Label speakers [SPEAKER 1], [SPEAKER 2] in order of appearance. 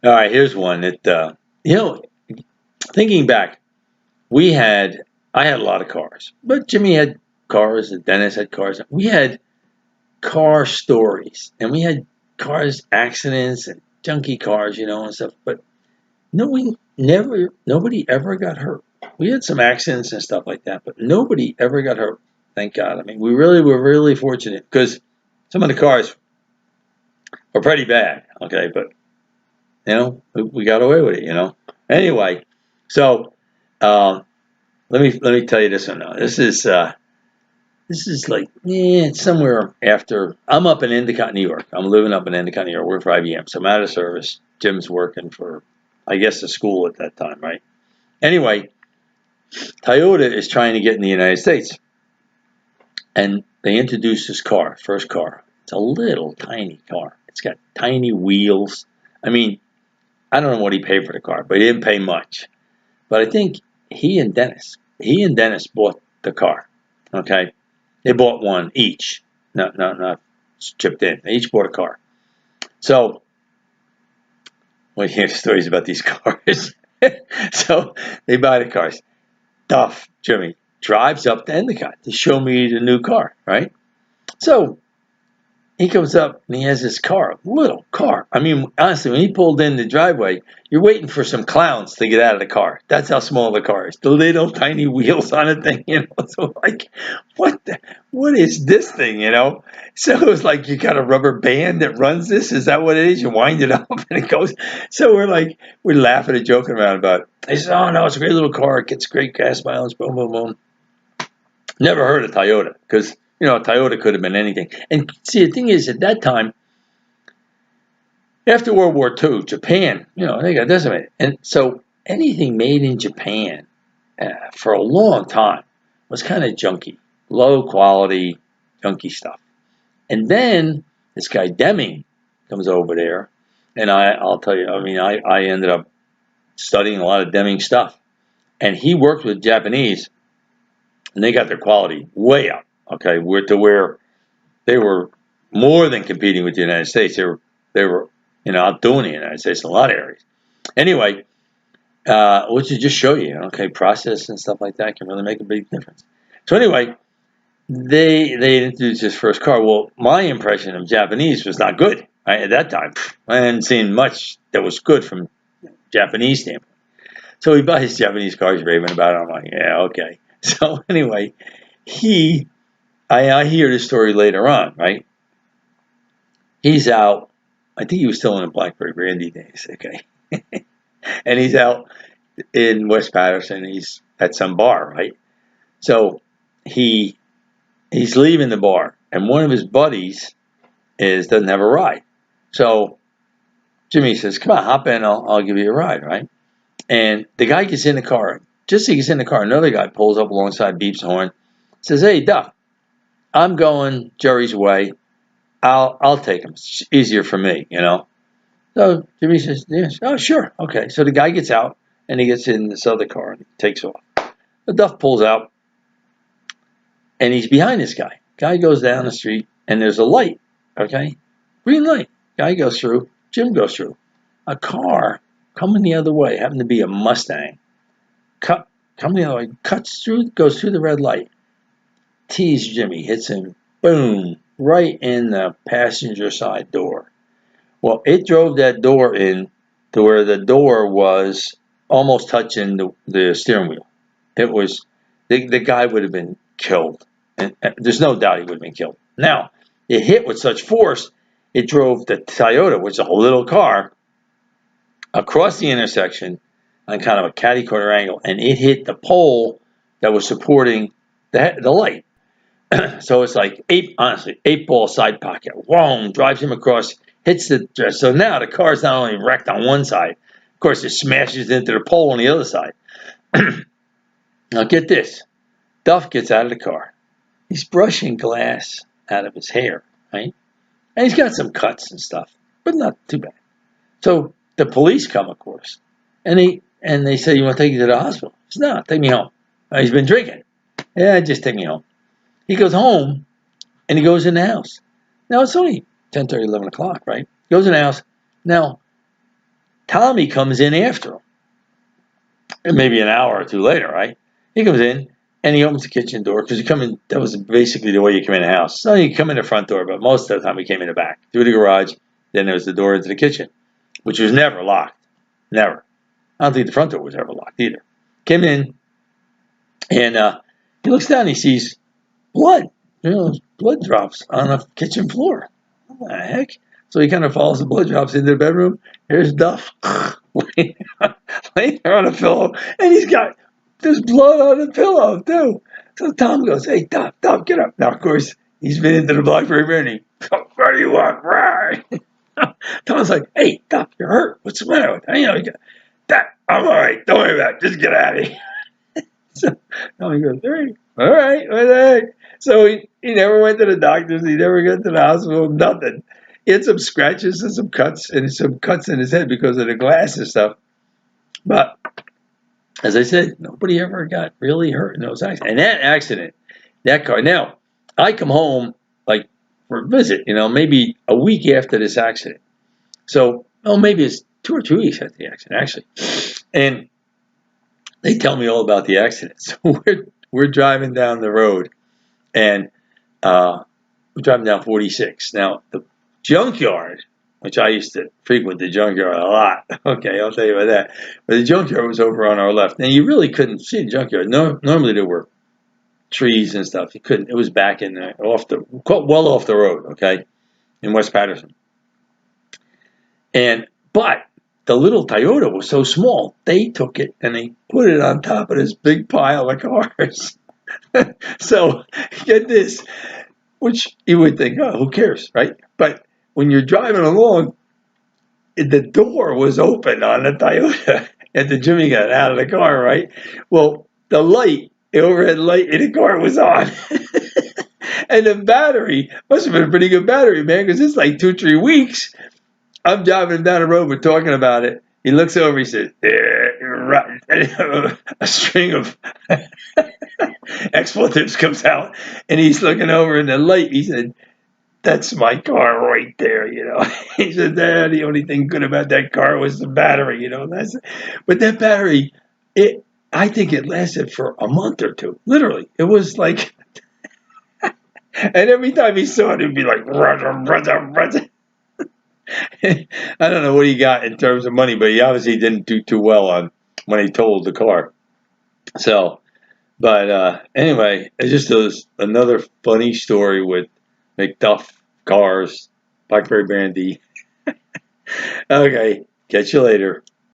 [SPEAKER 1] All right, here's one that you know. Thinking back, we had I had a lot of cars, but Jimmy had cars, and Dennis had cars. We had car stories, and we had cars accidents and junky cars, and stuff. But nobody ever got hurt. We had some accidents and stuff like that, but nobody ever got hurt. Thank God. I mean, we really were really fortunate because some of the cars were pretty bad. Okay, but we got away with it. Anyway, so um, let me tell you this one now. This is like it's somewhere after I'm up in Endicott, New York. I'm living up in Endicott, New York. Work for IBM, so I'm out of service. Jim's working for, I guess, the school at that time, right? Anyway, Toyota is trying to get in the United States, and they introduced this car, first car. It's a little tiny car. It's got tiny wheels. I mean, I don't know what he paid for the car, but he didn't pay much. But I think he and Dennis bought the car. Okay, they bought one each. Not chipped in. They each bought a car. So we hear stories about these cars. So they buy the cars. Duff, Jimmy, drives up to Endicott to show me the new car, right? So he comes up and he has this car, little car. I mean, honestly, when he pulled in the driveway, you're waiting for some clowns to get out of the car. That's how small the car is. The little tiny wheels on the thing. So like, what is this thing? So it was like you got a rubber band that runs this. Is that what it is? You wind it up and it goes. So we're laughing and joking around about it. He said, "Oh no, it's a great little car. It gets great gas mileage. Boom, boom, boom." Never heard of Toyota because Toyota could have been anything. And see, the thing is, at that time, after World War II, Japan, they got decimated, and so anything made in Japan for a long time was kind of junky, low quality, junky stuff. And then this guy Deming comes over there, and I'll tell you, I mean, I ended up studying a lot of Deming stuff, and he worked with Japanese, and they got their quality way up. Okay, where they were more than competing with the United States. They were outdoing the United States in a lot of areas. Anyway, which is just show you, okay, process and stuff like that can really make a big difference. So anyway, they introduced this first car. Well, my impression of Japanese was not good. At that time, I hadn't seen much that was good from Japanese standpoint. So he buys Japanese cars, raving about it. I'm like, yeah, okay. So anyway, I hear this story later on, right? He's out. I think he was still in the Blackberry Brandy days, okay? And he's out in West Patterson. He's at some bar, right? So he's leaving the bar, and one of his buddies doesn't have a ride. So Jimmy says, "Come on, hop in. I'll give you a ride, right?" And the guy gets in the car. Just as he gets in the car, another guy pulls up alongside, beeps the horn, says, "Hey, Duff, I'm going Jerry's way. I'll take him. It's easier for me." So Jimmy says, "Yes, oh sure, okay." So the guy gets out and he gets in this other car and he takes off. The Duff pulls out and he's behind this guy. Guy goes down the street and there's a light, okay, green light. Guy goes through. Jim goes through. A car coming the other way, happened to be a Mustang, coming the other way, cuts through, goes through the red light. Tees Jimmy, hits him, boom, right in the passenger side door. Well, it drove that door in to where the door was almost touching the steering wheel. It was the guy would have been killed, and there's no doubt he would have been killed. Now, it hit with such force, it drove the Toyota, which is a little car, across the intersection on kind of a catty corner angle, and it hit the pole that was supporting the light. So it's like eight ball side pocket. Whoa, drives him across, hits the. So now the car's not only wrecked on one side, of course it smashes into the pole on the other side. Now get this, Duff gets out of the car. He's brushing glass out of his hair, right? And he's got some cuts and stuff, but not too bad. So the police come, of course, and they say, "You want to take you to the hospital?" He says, "No, take me home." He's been drinking. Yeah, just take me home. He goes home and he goes in the house. Now it's only 10:30, 11 o'clock, right? Goes in the house. Now Tommy comes in after him, and maybe an hour or two later, right? He comes in and he opens the kitchen door because you come in. That was basically the way you come in the house. So you come in the front door, but most of the time we came in the back through the garage. Then there was the door into the kitchen, which was never locked. Never. I don't think the front door was ever locked either. Came in and he looks down. And he sees blood. Blood drops on the kitchen floor. What the heck? So he kind of follows the blood drops into the bedroom. Here's Duff laying there on a pillow, and he's got there's blood on the pillow too. So Tom goes, "Hey, Duff, get up!" Now, of course, he's been into the Blackberry Brandy. What do you want, right? Tom's like, "Hey, Duff, you're hurt. What's the matter with you? I'm all right. Don't worry about it. Just get out of here." So Tommy goes, all right, what the heck? So he never went to the doctors. He never got to the hospital. Nothing. He had some scratches and some cuts in his head because of the glass and stuff. But as I said, nobody ever got really hurt in those accidents. And that accident, that car. Now, I come home like for a visit, maybe a week after this accident. So, maybe it's 2 or 2 weeks after the accident, actually. And they tell me all about the accident. So we're driving down the road, and we're driving down 46. Now, the junkyard, which I used to frequent the junkyard a lot. Okay, I'll tell you about that. But the junkyard was over on our left. Now, you really couldn't see the junkyard. No, normally there were trees and stuff. You couldn't. It was back in there, well off the road, okay, in West Patterson. But the little Toyota was so small, they took it and they put it on top of this big pile of cars. So, get this, which you would think, oh, who cares, right? But when you're driving along, the door was open on the Toyota and Jimmy got out of the car, right? Well, the overhead light in the car was on. And the battery must have been a pretty good battery, man, because it's like 2 or 3 weeks. I'm driving down the road, we're talking about it. He looks over, he says, a string of expletives comes out, and he's looking over in the light. He said, "That's my car right there," He said, the only thing good about that car was the battery, But that battery, I think it lasted for a month or two. Literally. It was like, and every time he saw it, he'd be like, "Run." I don't know what he got in terms of money, but he obviously didn't do too well on when he totaled the car. So, but anyway, it just was another funny story with McDuff cars, Blackberry Brandy. Okay, catch you later.